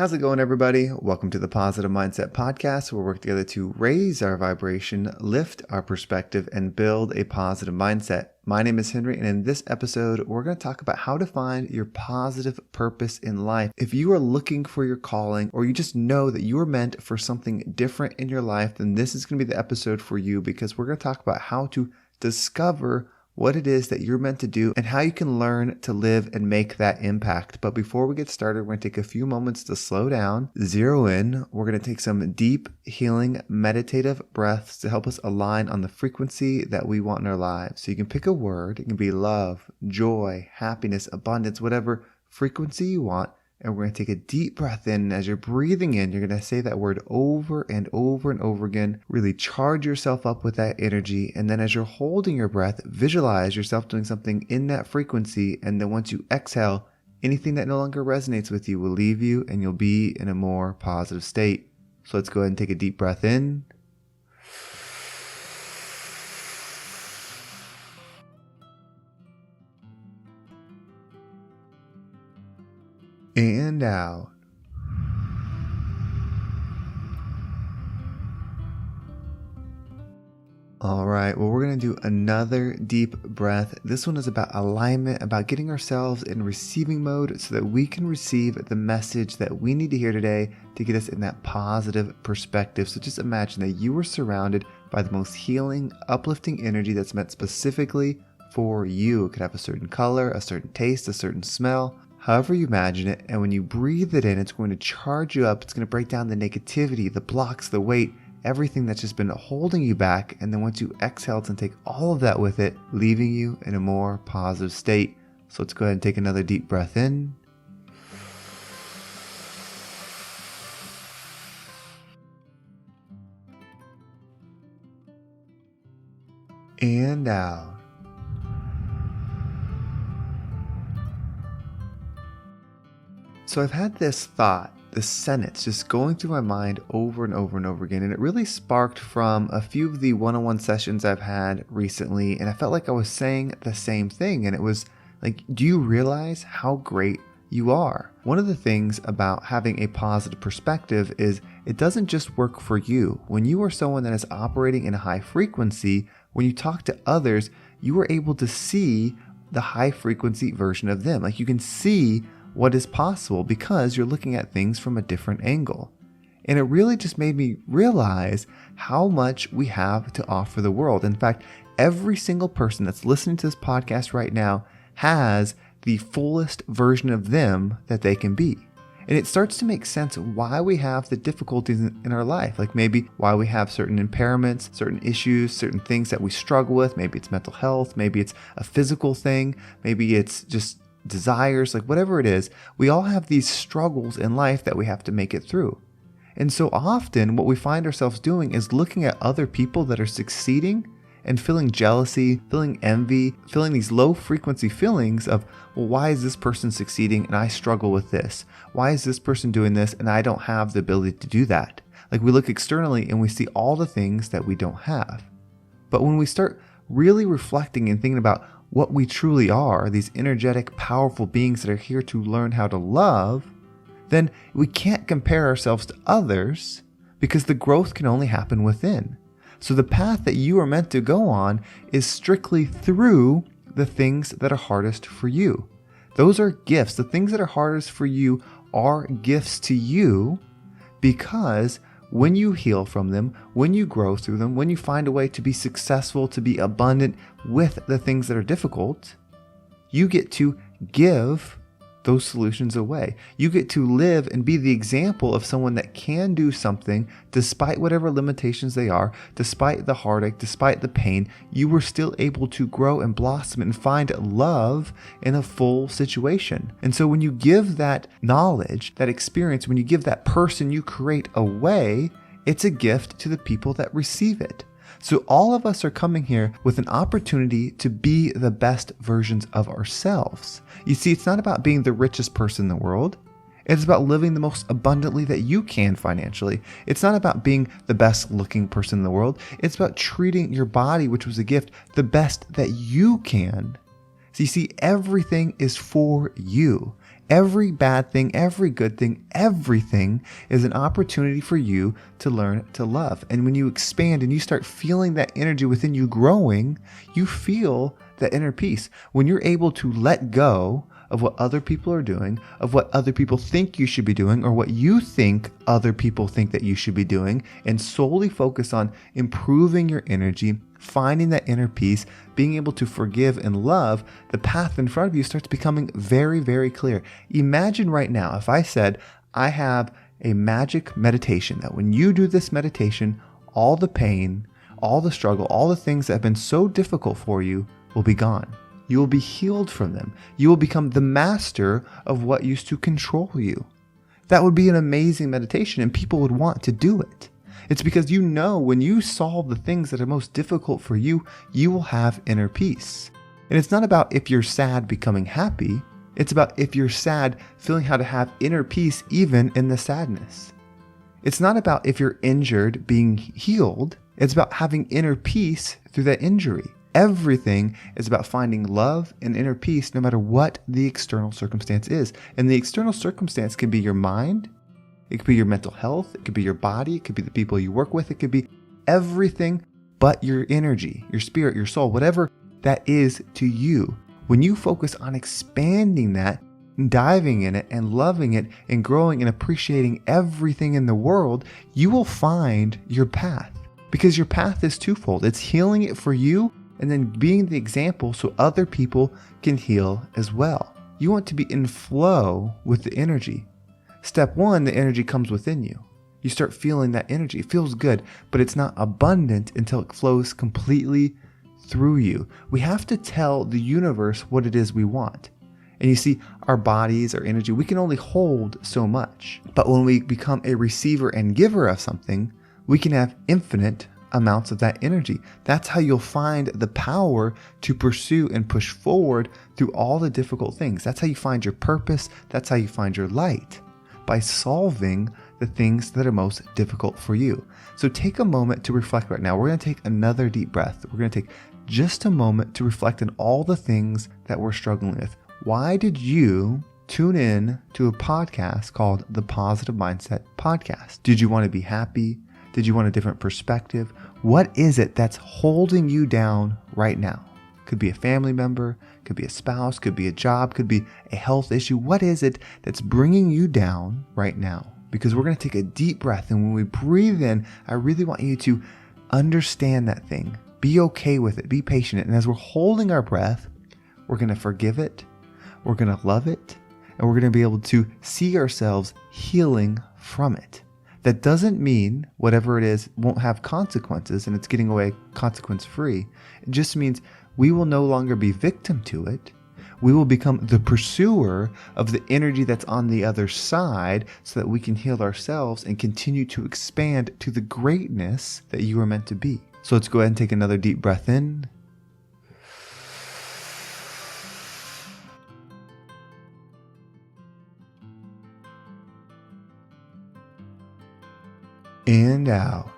How's it going, everybody? Welcome to the Positive Mindset Podcast, where we work together to raise our vibration, lift our perspective, and build a positive mindset. My name is Henry, and in this episode, we're going to talk about how to find your positive purpose in life. If you are looking for your calling, or you just know that you are meant for something different in your life, then this is going to be the episode for you, because we're going to talk about how to discover what it is that you're meant to do and how you can learn to live and make that impact. But before we get started, we're going to take a few moments to slow down, zero in. We're going to take some deep, healing, meditative breaths to help us align on the frequency that we want in our lives. So you can pick a word. It can be love, joy, happiness, abundance, whatever frequency you want. And we're going to take a deep breath in. As you're breathing in, you're going to say that word over and over and over again. Really charge yourself up with that energy. And then as you're holding your breath, visualize yourself doing something in that frequency. And then once you exhale, anything that no longer resonates with you will leave you and you'll be in a more positive state. So let's go ahead and take a deep breath in. And out. All right, well, we're going to do another deep breath. This one is about alignment, about getting ourselves in receiving mode so that we can receive the message that we need to hear today to get us in that positive perspective. So just imagine that you are surrounded by the most healing, uplifting energy that's meant specifically for you. It could have a certain color, a certain taste, a certain smell, however you imagine it. And when you breathe it in, it's going to charge you up. It's going to break down the negativity, the blocks, the weight, everything that's just been holding you back. And then once you exhale, it's going to take all of that with it, leaving you in a more positive state. So let's go ahead and take another deep breath in. And out. So I've had this thought, this sentence just going through my mind over and over and over again. And it really sparked from a few of the one-on-one sessions I've had recently. And I felt like I was saying the same thing. And it was like, do you realize how great you are? One of the things about having a positive perspective is it doesn't just work for you. When you are someone that is operating in a high frequency, when you talk to others, you are able to see the high frequency version of them. Like you can see what is possible because you're looking at things from a different angle. And it really just made me realize how much we have to offer the world. In fact, every single person that's listening to this podcast right now has the fullest version of them that they can be. And it starts to make sense why we have the difficulties in our life, like maybe why we have certain impairments, certain issues, certain things that we struggle with. Maybe it's mental health, maybe it's a physical thing, maybe it's just desires, like whatever it is, we all have these struggles in life that we have to make it through. And so often what we find ourselves doing is looking at other people that are succeeding and feeling jealousy, feeling envy, feeling these low frequency feelings of, well, why is this person succeeding and I struggle with this? Why is this person doing this and I don't have the ability to do that? Like we look externally and we see all the things that we don't have. But when we start really reflecting and thinking about what we truly are, these energetic, powerful beings that are here to learn how to love, then we can't compare ourselves to others because the growth can only happen within. So the path that you are meant to go on is strictly through the things that are hardest for you. Those are gifts. The things that are hardest for you are gifts to you because when you heal from them, when you grow through them, when you find a way to be successful, to be abundant with the things that are difficult, you get to give those solutions away. You get to live and be the example of someone that can do something despite whatever limitations they are, despite the heartache, despite the pain. You were still able to grow and blossom and find love in a full situation. And so when you give that knowledge, that experience, when you give that person you create away, it's a gift to the people that receive it. So all of us are coming here with an opportunity to be the best versions of ourselves. You see, it's not about being the richest person in the world. It's about living the most abundantly that you can financially. It's not about being the best looking person in the world. It's about treating your body, which was a gift, the best that you can. So you see, everything is for you. Every bad thing, every good thing, everything is an opportunity for you to learn to love. And when you expand and you start feeling that energy within you growing, you feel that inner peace. When you're able to let go of what other people are doing, of what other people think you should be doing, or what you think other people think that you should be doing, and solely focus on improving your energy, finding that inner peace, being able to forgive and love, the path in front of you starts becoming very, very clear. Imagine right now, if I said, I have a magic meditation that when you do this meditation, all the pain, all the struggle, all the things that have been so difficult for you will be gone. You will be healed from them. You will become the master of what used to control you. That would be an amazing meditation, and people would want to do it. It's because you know when you solve the things that are most difficult for you, you will have inner peace. And it's not about if you're sad becoming happy. It's about if you're sad feeling how to have inner peace even in the sadness. It's not about if you're injured being healed. It's about having inner peace through that injury. Everything is about finding love and inner peace no matter what the external circumstance is. And the external circumstance can be your mind, it could be your mental health, it could be your body, it could be the people you work with, it could be everything but your energy, your spirit, your soul, whatever that is to you. When you focus on expanding that, diving in it and loving it and growing and appreciating everything in the world, you will find your path. Because your path is twofold. It's healing it for you and then being the example so other people can heal as well. You want to be in flow with the energy. Step one, the energy comes within you. You start feeling that energy. It feels good, but it's not abundant until it flows completely through you. We have to tell the universe what it is we want. And you see, our bodies, our energy, we can only hold so much. But when we become a receiver and giver of something, we can have infinite amounts of that energy. That's how you'll find the power to pursue and push forward through all the difficult things. That's how you find your purpose. That's how you find your light, by solving the things that are most difficult for you. So take a moment to reflect right now. We're going to take another deep breath. We're going to take just a moment to reflect on all the things that we're struggling with. Why did you tune in to a podcast called the Positive Mindset Podcast? Did you want to be happy? Did you want a different perspective? What is it that's holding you down right now? Could be a family member, could be a spouse, could be a job, could be a health issue. What is it that's bringing you down right now? Because we're going to take a deep breath, and when we breathe in, I really want you to understand that thing. Be okay with it. Be patient. And as we're holding our breath, we're going to forgive it. We're going to love it. And we're going to be able to see ourselves healing from it. That doesn't mean whatever it is won't have consequences and it's getting away consequence free. It just means we will no longer be victim to it. We will become the pursuer of the energy that's on the other side so that we can heal ourselves and continue to expand to the greatness that you are meant to be. So let's go ahead and take another deep breath in. And out.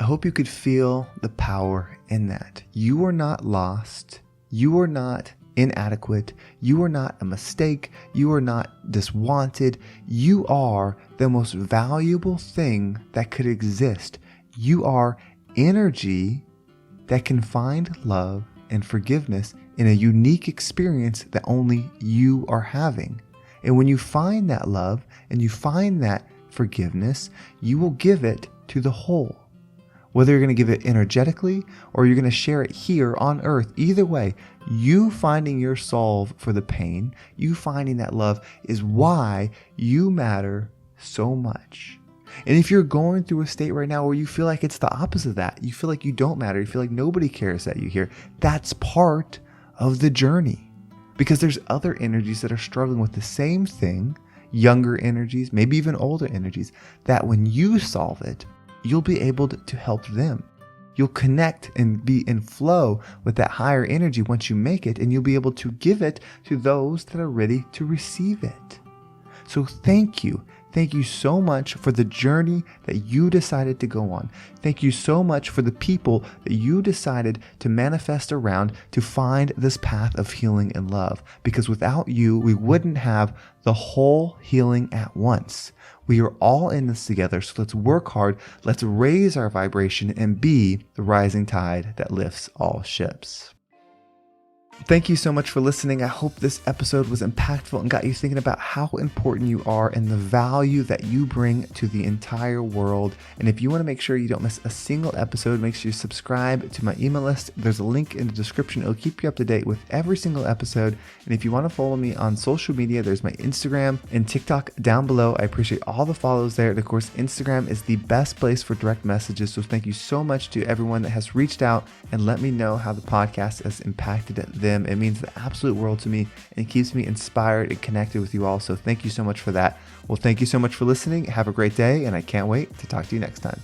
I hope you could feel the power in that. You are not lost. You are not inadequate. You are not a mistake. You are not diswanted. You are the most valuable thing that could exist. You are energy that can find love and forgiveness in a unique experience that only you are having. And when you find that love and you find that forgiveness, you will give it to the whole. Whether you're going to give it energetically or you're going to share it here on earth, either way, you finding your solve for the pain, you finding that love is why you matter so much. And if you're going through a state right now where you feel like it's the opposite of that, you feel like you don't matter, you feel like nobody cares that you're here, that's part of the journey. Because there's other energies that are struggling with the same thing, younger energies, maybe even older energies, that when you solve it, you'll be able to help them. You'll connect and be in flow with that higher energy once you make it, and you'll be able to give it to those that are ready to receive it. So thank you. Thank you so much for the journey that you decided to go on. Thank you so much for the people that you decided to manifest around to find this path of healing and love. Because without you, we wouldn't have the whole healing at once. We are all in this together, so let's work hard, let's raise our vibration and be the rising tide that lifts all ships. Thank you so much for listening. I hope this episode was impactful and got you thinking about how important you are and the value that you bring to the entire world. And if you want to make sure you don't miss a single episode, make sure you subscribe to my email list. There's a link in the description. It'll keep you up to date with every single episode. And if you want to follow me on social media, there's my Instagram and TikTok down below. I appreciate all the follows there. And of course, Instagram is the best place for direct messages. So thank you so much to everyone that has reached out and let me know how the podcast has impacted them. It means the absolute world to me, and it keeps me inspired and connected with you all. So thank you so much for that. Well, thank you so much for listening. Have a great day, and I can't wait to talk to you next time.